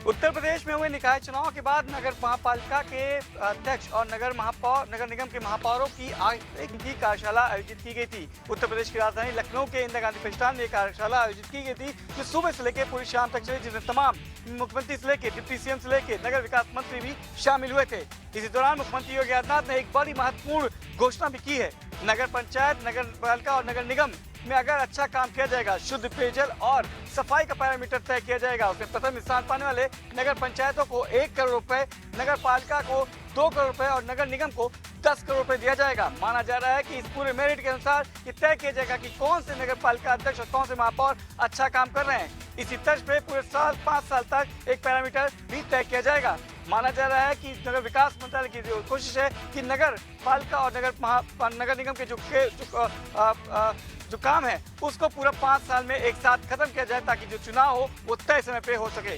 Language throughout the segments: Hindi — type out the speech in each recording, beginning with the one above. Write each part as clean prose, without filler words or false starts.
उत्तर प्रदेश में हुए निकाय चुनाव के बाद नगर महापालिका के अध्यक्ष और नगर निगम के महापौरों की कार्यशाला आयोजित की गई थी। उत्तर प्रदेश की राजधानी लखनऊ के इंदिरा गांधी प्रतिष्ठान में कार्यशाला आयोजित की गई थी, जो सुबह से लेकर पूरी शाम तक चली, जिसमें तमाम मुख्यमंत्री से लेकर डिप्टी सीएम से लेकर नगर विकास मंत्री भी शामिल हुए थे। इसी दौरान मुख्यमंत्री योगी आदित्यनाथ ने एक बड़ी महत्वपूर्ण घोषणा भी की है। नगर पंचायत, नगर पालिका और नगर निगम में अगर अच्छा काम किया जाएगा, शुद्ध पेयजल और सफाई का पैरामीटर तय किया जाएगा। उसमें प्रथम स्थान पाने वाले नगर पंचायतों को 1 करोड़ रुपए, नगर पालिका को 2 करोड़ रुपए और नगर निगम को 10 करोड़ रुपए दिया जाएगा। माना जा रहा है कि इस पूरे मेरिट के अनुसार ये तय किया जाएगा कि कौन से नगर पालिका अध्यक्ष और कौन से महापौर अच्छा काम कर रहे हैं। इसी तर्ज पे पूरे 5 साल तक एक पैरामीटर भी तय किया जाएगा। माना जा रहा है कि नगर विकास मंत्रालय की जो कोशिश है कि नगर पालिका और नगर निगम के जो काम है उसको पूरा 5 साल में एक साथ खत्म किया जाए, ताकि जो चुनाव हो वो तय समय पे हो सके।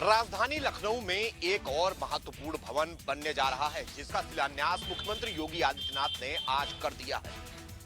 राजधानी लखनऊ में एक और महत्वपूर्ण भवन बनने जा रहा है, जिसका शिलान्यास मुख्यमंत्री योगी आदित्यनाथ ने आज कर दिया है।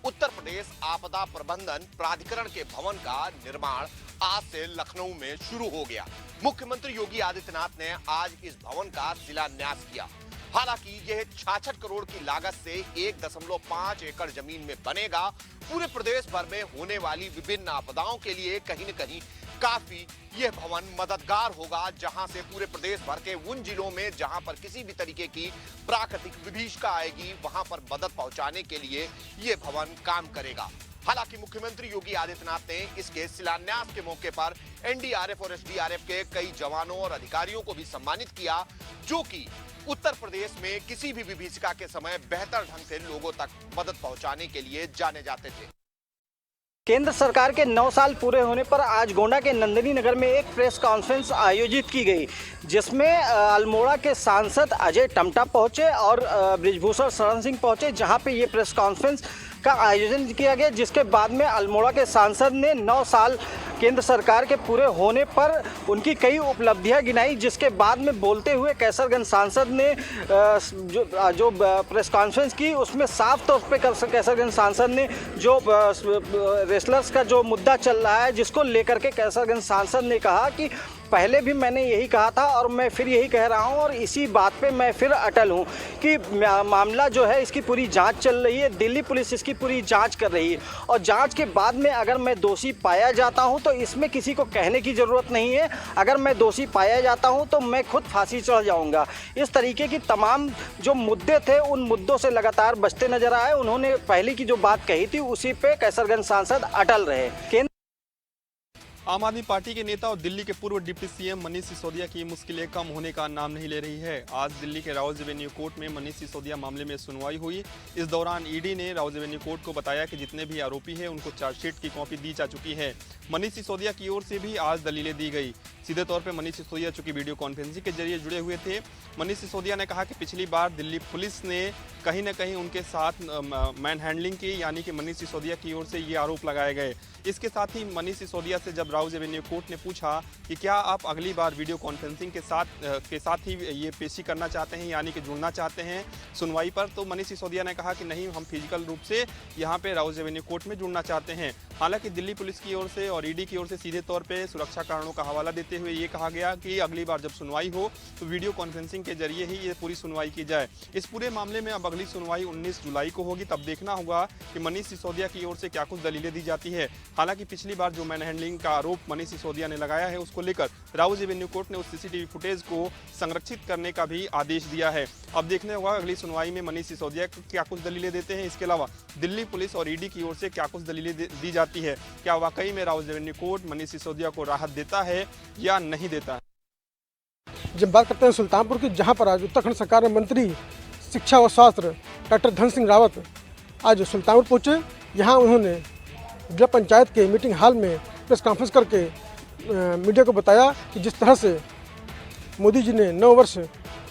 उत्तर प्रदेश आपदा प्रबंधन प्राधिकरण के भवन का निर्माण आज से लखनऊ में शुरू हो गया। मुख्यमंत्री योगी आदित्यनाथ ने आज इस भवन का शिलान्यास किया। हालांकि यह 66 करोड़ की लागत से 1.5 एकड़ जमीन में बनेगा। पूरे प्रदेश भर में होने वाली विभिन्न आपदाओं के लिए कहीं न कहीं काफी यह भवन मददगार होगा, जहां से पूरे प्रदेश भर के उन जिलों में जहां पर किसी भी तरीके की प्राकृतिक विभीषिका आएगी, वहां पर मदद पहुंचाने के लिए यह भवन काम करेगा। हालांकि मुख्यमंत्री योगी आदित्यनाथ ने इसके शिलान्यास के मौके पर एनडीआरएफ और एसडीआरएफ के कई जवानों और अधिकारियों को भी सम्मानित किया, जो कि उत्तर प्रदेश में किसी भी विभीषिका के समय बेहतर ढंग से लोगों तक मदद पहुंचाने के लिए जाने जाते थे। केंद्र सरकार के 9 साल पूरे होने पर आज गोंडा के नंदिनी नगर में एक प्रेस कॉन्फ्रेंस आयोजित की गई, जिसमें अल्मोड़ा के सांसद अजय टमटा पहुंचे और बृजभूषण शरण सिंह पहुंचे, जहां पे ये प्रेस कॉन्फ्रेंस का आयोजन किया गया। जिसके बाद में अल्मोड़ा के सांसद ने 9 साल केंद्र सरकार के पूरे होने पर उनकी कई उपलब्धियां गिनाई। जिसके बाद में बोलते हुए कैसरगंज सांसद ने जो प्रेस कॉन्फ्रेंस की, उसमें साफ तौर पे कैसरगंज सांसद ने जो रेसलर्स का जो मुद्दा चल रहा है, जिसको लेकर के कैसरगंज सांसद ने कहा कि पहले भी मैंने यही कहा था और मैं फिर यही कह रहा हूं और इसी बात पे मैं फिर अटल हूं कि मामला जो है इसकी पूरी जांच चल रही है। दिल्ली पुलिस इसकी पूरी जांच कर रही है और जांच के बाद में अगर मैं दोषी पाया जाता हूं तो इसमें किसी को कहने की ज़रूरत नहीं है। अगर मैं दोषी पाया जाता हूं तो मैं खुद फांसी चढ़ जाऊंगा। इस तरीके की तमाम जो मुद्दे थे, उन मुद्दों से लगातार बचते नजर आए। उन्होंने पहले की जो बात कही थी उसी पे कैसरगंज सांसद अटल रहे। आम आदमी पार्टी के नेता और दिल्ली के पूर्व डिप्टी सीएम मनीष सिसोदिया की मुश्किलें कम होने का नाम नहीं ले रही है। आज दिल्ली के राउज एवेन्यू कोर्ट में मनीष सिसोदिया मामले में सुनवाई हुई। इस दौरान ईडी ने राउज एवेन्यू कोर्ट को बताया कि जितने भी आरोपी हैं उनको चार्जशीट की कॉपी दी जा चुकी है। मनीष सिसोदिया की ओर से भी आज दलीलें दी गई। सीधे तौर पर मनीष सिसोदिया चूंकि वीडियो कॉन्फ्रेंसिंग के जरिए जुड़े हुए थे, मनीष सिसोदिया ने कहा कि पिछली बार दिल्ली पुलिस ने कहीं न कहीं उनके साथ मैन हैंडलिंग की, यानी कि मनीष सिसोदिया की ओर से ये आरोप लगाए गए। इसके साथ ही मनीष सिसोदिया से जब राउज एवेन्यू कोर्ट ने पूछा कि क्या आप अगली बार वीडियो कॉन्फ्रेंसिंग के साथ ही ये पेशी करना चाहते हैं, यानी कि जुड़ना चाहते हैं सुनवाई पर, तो मनीष सिसोदिया ने कहा कि नहीं, हम फिजिकल रूप से यहाँ पे राउज एवेन्यू कोर्ट में जुड़ना चाहते हैं। हालांकि दिल्ली पुलिस की ओर से और ईडी की ओर से सीधे तौर पे सुरक्षा कारणों का हवाला देते हुए ये कहा गया कि अगली बार जब सुनवाई हो तो वीडियो कॉन्फ्रेंसिंग के जरिए ही ये पूरी सुनवाई की जाए। इस पूरे मामले में अब अगली सुनवाई 19 जुलाई को होगी। तब देखना होगा कि मनीष सिसोदिया की ओर से क्या कुछ दलीलें दी जाती है। हालांकि पिछली बार जो मैन हैंडलिंग का आरोप मनीष सिसोदिया ने लगाया है, उसको लेकर राउज एवेन्यू कोर्ट ने उस सीसीटीवी फुटेज को संरक्षित करने का भी आदेश दिया है। अब देखने होगा अगली सुनवाई में मनीष सिसोदिया क्या कुछ दलीलें देते हैं। इसके अलावा दिल्ली पुलिस और ईडी की ओर से क्या कुछ दलीलें दी जाती है। क्या वाकई में राउज एवेन्यू कोर्ट मनीष सिसोदिया को राहत देता है या नहीं देता है। जब बात करते हैं सुल्तानपुर की, जहां पर आज उत्तराखंड सरकार में मंत्री शिक्षा व स्वास्थ्य डॉक्टर धन सिंह रावत आज सुल्तानपुर पहुंचे। यहां उन्होंने जिला पंचायत के मीटिंग हॉल में प्रेस कॉन्फ्रेंस करके मीडिया को बताया कि जिस तरह से मोदी जी ने 9 वर्ष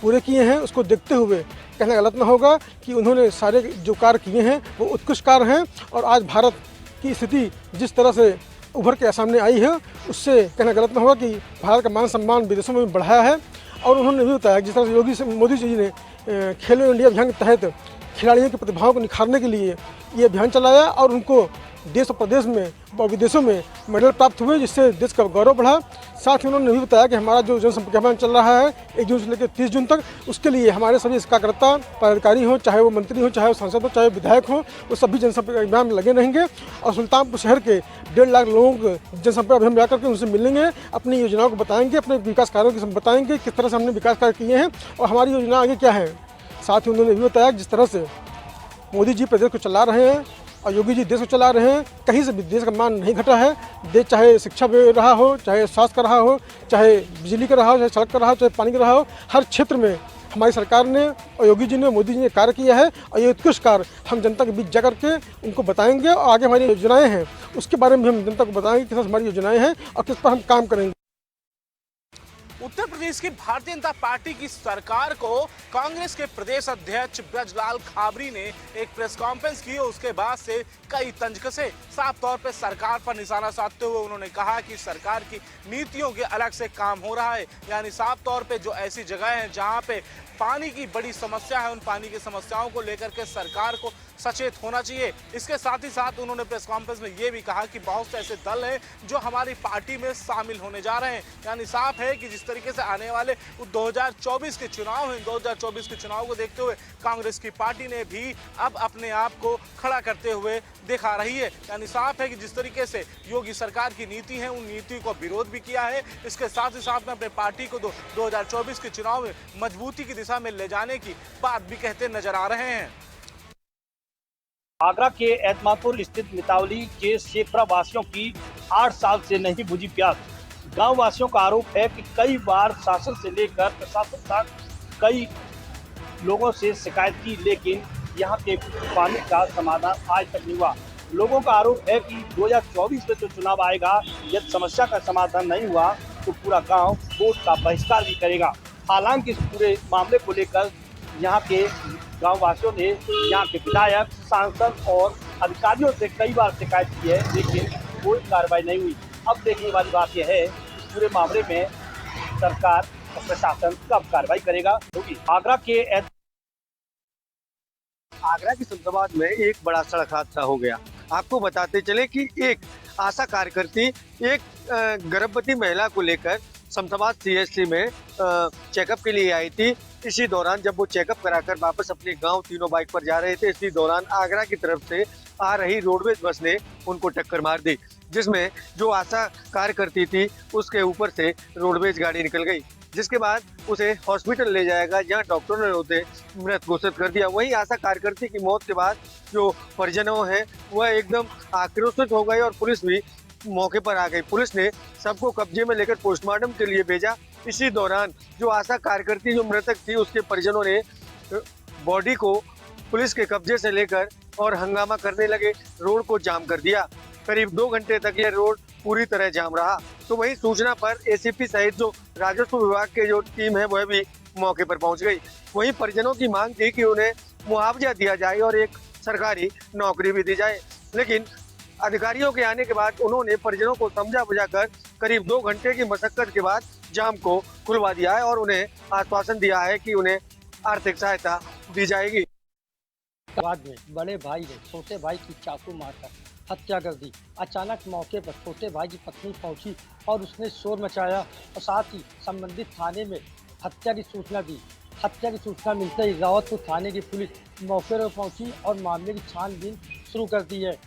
पूरे किए हैं, उसको देखते हुए कहना गलत ना होगा कि उन्होंने सारे जो कार्य किए हैं वो उत्कृष्ट कार्य हैं। और आज भारत की स्थिति जिस तरह से उभर के सामने आई है, उससे कहना गलत ना होगा कि भारत का मान सम्मान विदेशों में बढ़ाया है। और उन्होंने भी बताया जिस तरह से मोदी जी ने खेलो इंडिया अभियान के तहत खिलाड़ियों की प्रतिभाओं को निखारने के लिए ये अभियान चलाया और उनको देश और प्रदेश में और विदेशों में मेडल प्राप्त हुए, जिससे देश का गौरव बढ़ा। साथ ही उन्होंने भी बताया कि हमारा जो जनसंपर्क अभियान चल रहा है 1 जून से लेकर 30 जून तक, उसके लिए हमारे सभी कार्यकर्ता पदाधिकारी हों, चाहे वो मंत्री हों, चाहे वो सांसद हो, चाहे विधायक हों, वो सभी जनसंपर्क अभियान में लगे रहेंगे और सुल्तानपुर शहर के 1.5 लाख लोगों को जनसंपर्क अभियान में जाकर के उनसे मिलेंगे, अपनी योजनाओं को बताएंगे, अपने विकास कार्यों को बताएंगे, किस तरह से हमने विकास कार्य किए हैं और हमारी योजना आगे क्या है। साथ ही उन्होंने भी बताया जिस तरह से मोदी जी प्रदेश को चला रहे हैं और योगी जी देश को चला रहे हैं, कहीं से भी देश का मान नहीं घटा है। देश चाहे शिक्षा में रहा हो, चाहे स्वास्थ्य का रहा हो, चाहे बिजली का रहा हो, चाहे सड़क का रहा हो, चाहे पानी का रहा हो, हर क्षेत्र में हमारी सरकार ने और योगी जी ने, मोदी जी ने कार्य किया है और ये उत्कृष्ट कार्य हम जनता के बीच जा करके उनको बताएंगे और आगे हमारी योजनाएँ हैं उसके बारे में हम जनता को बताएंगे किस तरह हमारी योजनाएँ हैं और किस पर हम काम करेंगे। उत्तर प्रदेश की भारतीय जनता पार्टी की सरकार को कांग्रेस के प्रदेश अध्यक्ष ब्रजलाल खाबरी ने एक प्रेस कॉन्फ्रेंस की और उसके बाद से कई तंज कसे। साफ तौर पे सरकार पर निशाना साधते हुए उन्होंने कहा कि सरकार की नीतियों के अलग से काम हो रहा है, यानी साफ तौर पे जो ऐसी जगह है जहां पे पानी की बड़ी समस्या है, उन पानी की समस्याओं को लेकर के सरकार को सचेत होना चाहिए। इसके साथ ही साथ उन्होंने प्रेस कॉन्फ्रेंस में ये भी कहा कि बहुत से ऐसे दल हैं जो हमारी पार्टी में शामिल होने जा रहे हैं, यानी साफ है कि जिस तरीके से आने वाले 2024 के चुनाव हैं, 2024 के चुनाव को देखते हुए कांग्रेस की पार्टी ने भी अब अपने आप को खड़ा करते हुए दिखा रही है। यानी साफ है कि जिस तरीके से योगी सरकार की नीति है, उन नीति को विरोध भी किया है। इसके साथ ही साथ में अपने पार्टी को 2024 के चुनाव में मजबूती की दिशा में ले जाने की बात भी कहते नजर आ रहे हैं। आगरा के एतमादपुर स्थित मितावली के शेखपुरा वासियों की 8 साल से नहीं बुझी प्यास। गांव वासियों का आरोप है कि कई बार शासन से लेकर प्रशासन तक कई लोगों से शिकायत की, लेकिन यहां के पानी का समाधान आज तक नहीं हुआ। लोगों का आरोप है कि 2024 में जो चुनाव आएगा, यदि समस्या का समाधान नहीं हुआ तो पूरा गांव वोट का बहिष्कार भी करेगा। हालांकि इस पूरे मामले को लेकर यहाँ के गांव वासियों ने यहाँ के विधायक, सांसद और अधिकारियों से कई बार शिकायत की है, लेकिन कोई कार्रवाई नहीं हुई। अब देखने वाली बात यह है कि पूरे मामले में सरकार और प्रशासन कब कार्रवाई करेगा। क्योंकि आगरा के शमशाबाद में एक बड़ा सड़क हादसा हो गया। आपको बताते चले कि एक आशा कार्यकर्ती एक गर्भवती महिला को लेकर शमशाबाद CHC में चेकअप के लिए आई थी। इसी दौरान जब वो चेकअप कराकर वापस अपने गांव तीनों बाइक पर जा रहे थे, इसी दौरान आगरा की तरफ से आ रही रोडवेज बस ने उनको टक्कर मार दी, जिसमें जो आशा कार्यकर्ती थी उसके ऊपर से रोडवेज गाड़ी निकल गई, जिसके बाद उसे हॉस्पिटल ले जाएगा, जहां डॉक्टरों ने उसे मृत घोषित कर दिया। वहीं आशा कार्यकर्ती की मौत के बाद जो परिजनों हैं वह एकदम आक्रोशित हो गए और पुलिस भी मौके पर आ गई। पुलिस ने सबको कब्जे में लेकर पोस्टमार्टम के लिए भेजा। इसी दौरान जो आशा कार्यकर्ती जो मृतक थी उसके परिजनों ने बॉडी को पुलिस के कब्जे से लेकर और हंगामा करने लगे, रोड को जाम कर दिया। करीब 2 घंटे तक यह रोड पूरी तरह जाम रहा। तो वही सूचना पर ACP सहित जो राजस्व विभाग के जो टीम है वह भी मौके पर पहुंच गई। वहीं परिजनों की मांग थी कि उन्हें मुआवजा दिया जाए और एक सरकारी नौकरी भी दी जाए, लेकिन अधिकारियों के आने के बाद उन्होंने परिजनों को समझा बुझाकर करीब 2 घंटे की मशक्कत के बाद जाम को खुलवा दिया है और उन्हें आश्वासन दिया है कि उन्हें आर्थिक सहायता दी जाएगी। बाद में बड़े भाई ने छोटे भाई की चाकू मारकर हत्या कर दी। अचानक मौके पर छोटे भाई की पत्नी पहुंची और उसने शोर मचाया और साथ ही संबंधित थाने में हत्या की सूचना दी। हत्या की सूचना मिलते ही रावतपुर थाने की पुलिस मौके पर पहुंची और मामले की छानबीन शुरू कर दी है।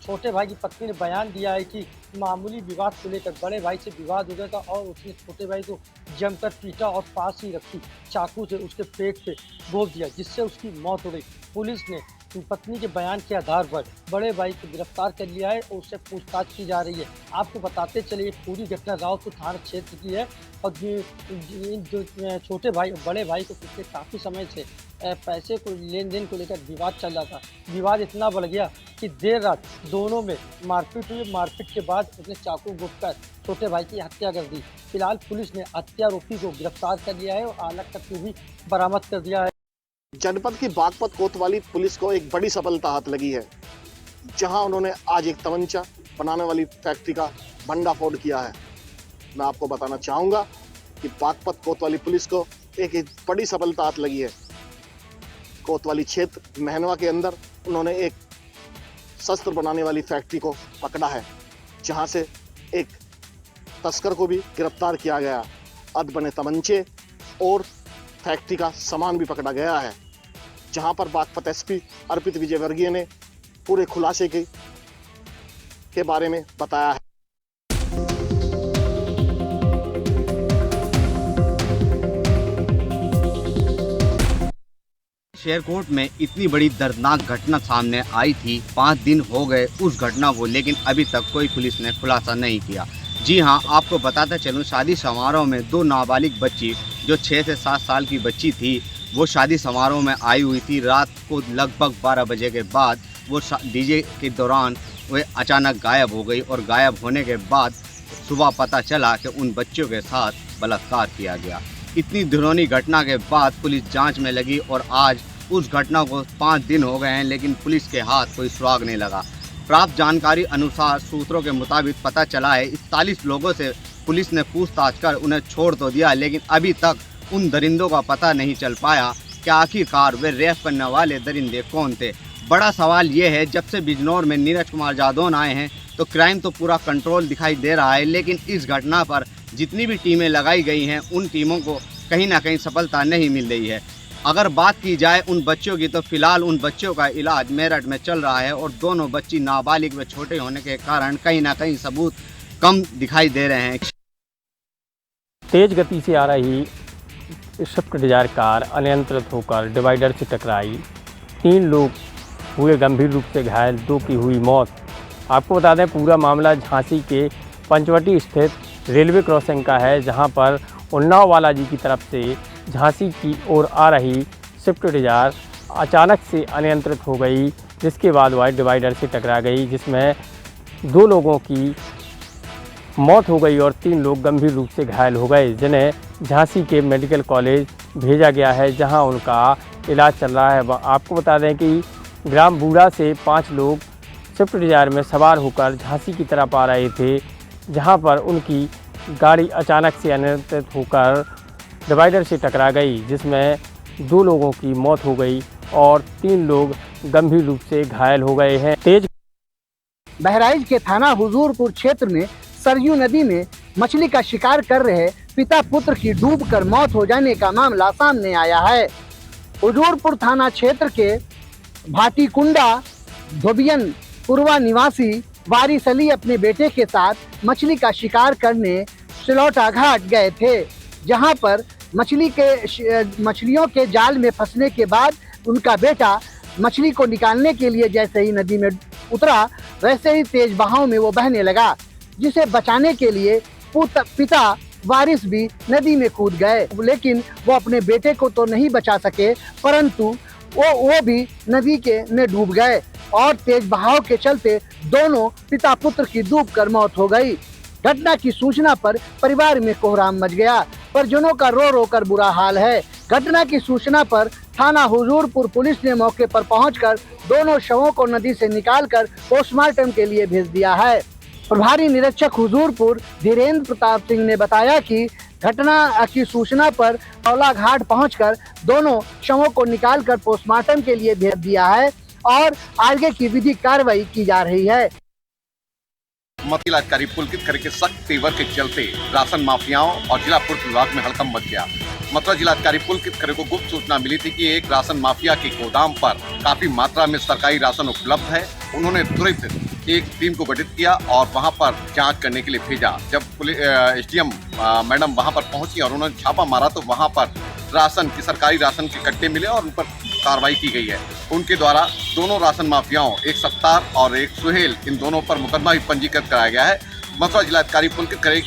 छोटे भाई की पत्नी ने बयान दिया है कि मामूली विवाद को लेकर बड़े भाई से विवाद हो गया था और उसने छोटे भाई को जमकर पीटा और पास ही रखी चाकू से उसके पेट पे भोंक दिया, जिससे उसकी मौत हो गई। पुलिस ने पत्नी के बयान के आधार पर बड़े भाई को गिरफ्तार कर लिया है और उससे पूछताछ की जा रही है। आपको बताते चले ये पूरी घटना रावतपुर थाना क्षेत्र की है और जो छोटे भाई बड़े भाई को पिछले काफ़ी समय से पैसे को लेन देन को लेकर विवाद चल रहा था। विवाद इतना बढ़ गया कि देर रात दोनों में मारपीट हुई। मारपीट के बाद उसने चाकू घोंपकर छोटे भाई की हत्या कर दी। फिलहाल पुलिस ने हत्यारोपी को गिरफ्तार कर लिया है और आलक तक भी बरामद कर दिया है। जनपद की बागपत कोतवाली पुलिस को एक बड़ी सफलता हाथ लगी है, जहां उन्होंने आज एक तमंचा बनाने वाली फैक्ट्री का भंडाफोड़ किया है। मैं आपको बताना चाहूंगा कि बागपत कोतवाली पुलिस को एक बड़ी सफलता हाथ लगी है। कोतवाली क्षेत्र महनवा के अंदर उन्होंने एक शस्त्र बनाने वाली फैक्ट्री को पकड़ा है, जहां से एक तस्कर को भी गिरफ्तार किया गया। अध बने तमंचे और फैक्ट्री का सामान भी पकड़ा गया है, जहां पर बागपत एसपी अर्पित विजयवर्गीय ने पूरे खुलासे के बारे में बताया है। शेरकोट में इतनी बड़ी दर्दनाक घटना सामने आई थी, 5 दिन हो गए उस घटना को, लेकिन अभी तक कोई पुलिस ने खुलासा नहीं किया। जी हां, आपको बताता चलूं, शादी समारोह में 2 नाबालिग बच्ची जो 6 से 7 साल की बच्ची थी, वो शादी समारोह में आई हुई थी। रात को लगभग 12 बजे के बाद वो डीजे के दौरान वो अचानक गायब हो गई और गायब होने के बाद सुबह पता चला कि उन बच्चों के साथ बलात्कार किया गया। इतनी घिनौनी घटना के बाद पुलिस जांच में लगी और आज उस घटना को 5 दिन हो गए हैं, लेकिन पुलिस के हाथ कोई सुराग नहीं लगा। प्राप्त जानकारी अनुसार सूत्रों के मुताबिक पता चला है 41 लोगों से पुलिस ने पूछताछ कर उन्हें छोड़ तो दिया, लेकिन अभी तक उन दरिंदों का पता नहीं चल पाया कि आखिरकार वे रेप करने वाले दरिंदे कौन थे। बड़ा सवाल ये है, जब से बिजनौर में नीरज कुमार जादौन आए हैं तो क्राइम तो पूरा कंट्रोल दिखाई दे रहा है, लेकिन इस घटना पर जितनी भी टीमें लगाई गई हैं उन टीमों को कहीं ना कहीं सफलता नहीं मिल रही है। अगर बात की जाए उन बच्चों की, तो फिलहाल उन बच्चों का इलाज मेरठ में चल रहा है और दोनों बच्ची नाबालिग व छोटे होने के कारण कहीं ना कहीं सबूत कम दिखाई दे रहे हैं। तेज गति से आ रही स्विफ्ट डिजायर कार अनियंत्रित होकर डिवाइडर से टकराई, 3 लोग हुए गंभीर रूप से घायल, 2 की हुई मौत। आपको बता दें, पूरा मामला झांसी के पंचवटी स्थित रेलवे क्रॉसिंग का है, जहां पर उन्नाव बालाजी की तरफ से झांसी की ओर आ रही स्विफ्ट डिजायर अचानक से अनियंत्रित हो गई, जिसके बाद वह डिवाइडर से टकरा गई, जिसमें 2 लोगों की मौत हो गई और 3 लोग गंभीर रूप से घायल हो गए, जिन्हें झांसी के मेडिकल कॉलेज भेजा गया है, जहां उनका इलाज चल रहा है। आपको बता दें कि ग्राम बूढ़ा से 5 लोग स्विफ्ट डिजायर में सवार होकर झांसी की तरफ आ रहे थे, जहां पर उनकी गाड़ी अचानक से अनियंत्रित होकर डिवाइडर से टकरा गई, जिसमें 2 लोगों की मौत हो गई और 3 लोग गंभीर रूप से घायल हो गए हैं। बहराइच के थाना हुजूरपुर क्षेत्र में सरयू नदी में मछली का शिकार कर रहे पिता पुत्र की डूबकर मौत हो जाने का मामला सामने आया है। हुजूरपुर थाना क्षेत्र के भाटीकुंडा धोबियन पूर्वा निवासी वारिस अली अपने बेटे के साथ मछली का शिकार करने सिलौटा घाट गए थे, जहां पर मछलियों के जाल में फंसने के बाद उनका बेटा मछली को निकालने के लिए जैसे ही नदी में उतरा, वैसे ही तेज बहाव में वो बहने लगा, जिसे बचाने के लिए पिता वारिस भी नदी में कूद गए, लेकिन वो अपने बेटे को तो नहीं बचा सके, परंतु वो भी नदी में डूब गए और तेज बहाव के चलते दोनों पिता पुत्र की डूबकर मौत हो गई। घटना की सूचना पर परिवार में कोहराम मच गया, परिजनों का रो रो कर बुरा हाल है। घटना की सूचना पर थाना हुजूरपुर पुलिस ने मौके पर पहुंचकर दोनों शवों को नदी से निकालकर पोस्टमार्टम के लिए भेज दिया है। प्रभारी निरीक्षक हुजूरपुर धीरेन्द्र प्रताप सिंह ने बताया कि घटना की सूचना पर औला घाट पहुंचकर दोनों शवों को निकालकर पोस्टमार्टम के लिए भेज दिया है और आगे की विधिक कार्रवाई की जा रही है। मथुरा जिलाधिकारी पुलकित खरे के सख्त तेवर के चलते राशन माफियाओं और जिला पूर्त विभाग में हड़कंप मच गया। मथुरा जिलाधिकारी पुलकित खरे को गुप्त सूचना मिली थी कि एक राशन माफिया के गोदाम पर काफी मात्रा में सरकारी राशन उपलब्ध है। उन्होंने तुरंत एक टीम को गठित किया और वहां पर जांच करने के लिए भेजा। जब एसडीएम मैडम वहां पर पहुंची और उन्होंने छापा मारा तो वहां पर सरकारी राशन के कट्टे मिले और उन पर कार्रवाई की गई है। उनके द्वारा दोनों राशन माफियाओं, एक सत्तार और एक सुहेल, इन दोनों पर मुकदमा भी पंजीकृत कराया गया है। मथुरा जिलाधिकारी पुलकित खरे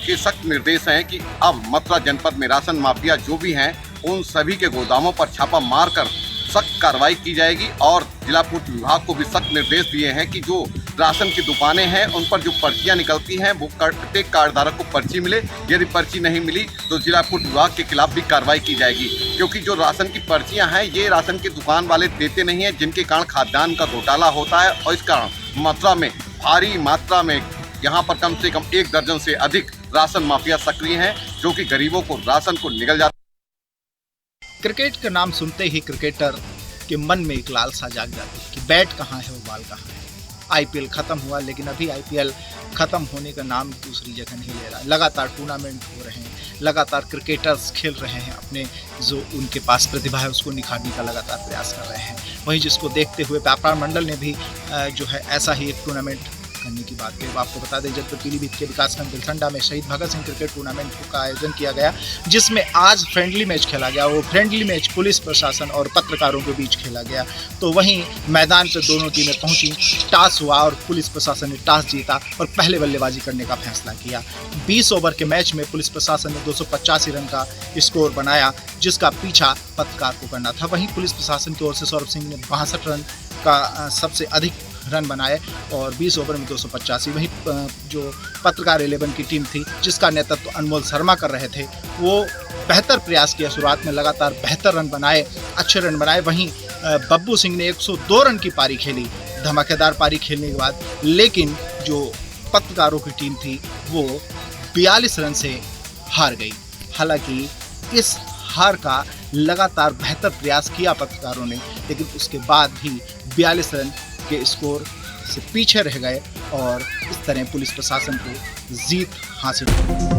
के सख्त निर्देश हैं कि अब मथुरा जनपद में राशन माफिया जो भी हैं उन सभी के गोदामों पर छापा मारकर सख्त कार्रवाई की जाएगी और जिला पूर्त विभाग को भी सख्त निर्देश दिए हैं कि जो राशन की दुकानें हैं उन पर जो पर्चियां निकलती हैं वो प्रत्येक कार्डधारक को पर्ची मिले। यदि पर्ची नहीं मिली तो जिला पूर्त विभाग के खिलाफ भी कार्रवाई की जाएगी, क्योंकि जो राशन की पर्चियां हैं ये राशन की दुकान वाले देते नहीं हैं, जिनके कारण खाद्यान्न का घोटाला होता है और इस कारण मथुरा में भारी मात्रा में यहाँ पर कम से कम 1 दर्जन से अधिक राशन माफिया सक्रिय हैं, जो कि गरीबों को राशन को निगल जाता। क्रिकेट का नाम सुनते ही क्रिकेटर के मन में एक लालसा जाग जाती है कि बैट कहाँ है और बॉल कहाँ है। आईपीएल ख़त्म हुआ, लेकिन अभी आईपीएल ख़त्म होने का नाम दूसरी जगह नहीं ले रहा। लगातार टूर्नामेंट हो रहे हैं, लगातार क्रिकेटर्स खेल रहे हैं, अपने जो उनके पास प्रतिभा है उसको निखारने का लगातार प्रयास कर रहे हैं। वहीं जिसको देखते हुए व्यापार मंडल ने भी जो है ऐसा ही एक टूर्नामेंट करने की बात की। आपको बता दें जनपद पीलीभीत के विकासखंड बिलठंडा में शहीद भगत सिंह क्रिकेट टूर्नामेंट का आयोजन किया गया, जिसमें आज फ्रेंडली मैच खेला गया। वो फ्रेंडली मैच पुलिस प्रशासन और पत्रकारों के बीच खेला गया। तो वहीं मैदान पर दोनों टीमें पहुंची, टॉस हुआ और पुलिस प्रशासन ने टॉस जीता और पहले बल्लेबाजी करने का फैसला किया। 20 ओवर के मैच में पुलिस प्रशासन ने 285 रन का स्कोर बनाया, जिसका पीछा पत्रकार को करना था। वहीं पुलिस प्रशासन की ओर से सौरभ सिंह ने 62 रन का सबसे अधिक रन बनाए और 20 ओवर में 285। वहीं जो पत्रकार 11 की टीम थी, जिसका नेतृत्व अनमोल शर्मा कर रहे थे, वो बेहतर प्रयास किया। शुरुआत में लगातार बेहतर रन बनाए, अच्छे रन बनाए। वहीं बब्बू सिंह ने 102 रन की पारी खेली, धमाकेदार पारी खेलने के बाद। लेकिन जो पत्रकारों की टीम थी वो 42 रन से हार गई। हालांकि इस हार का लगातार बेहतर प्रयास किया पत्रकारों ने, लेकिन उसके बाद भी 42 रन के स्कोर से पीछे रह गए और इस तरह पुलिस प्रशासन को जीत हासिल हुई।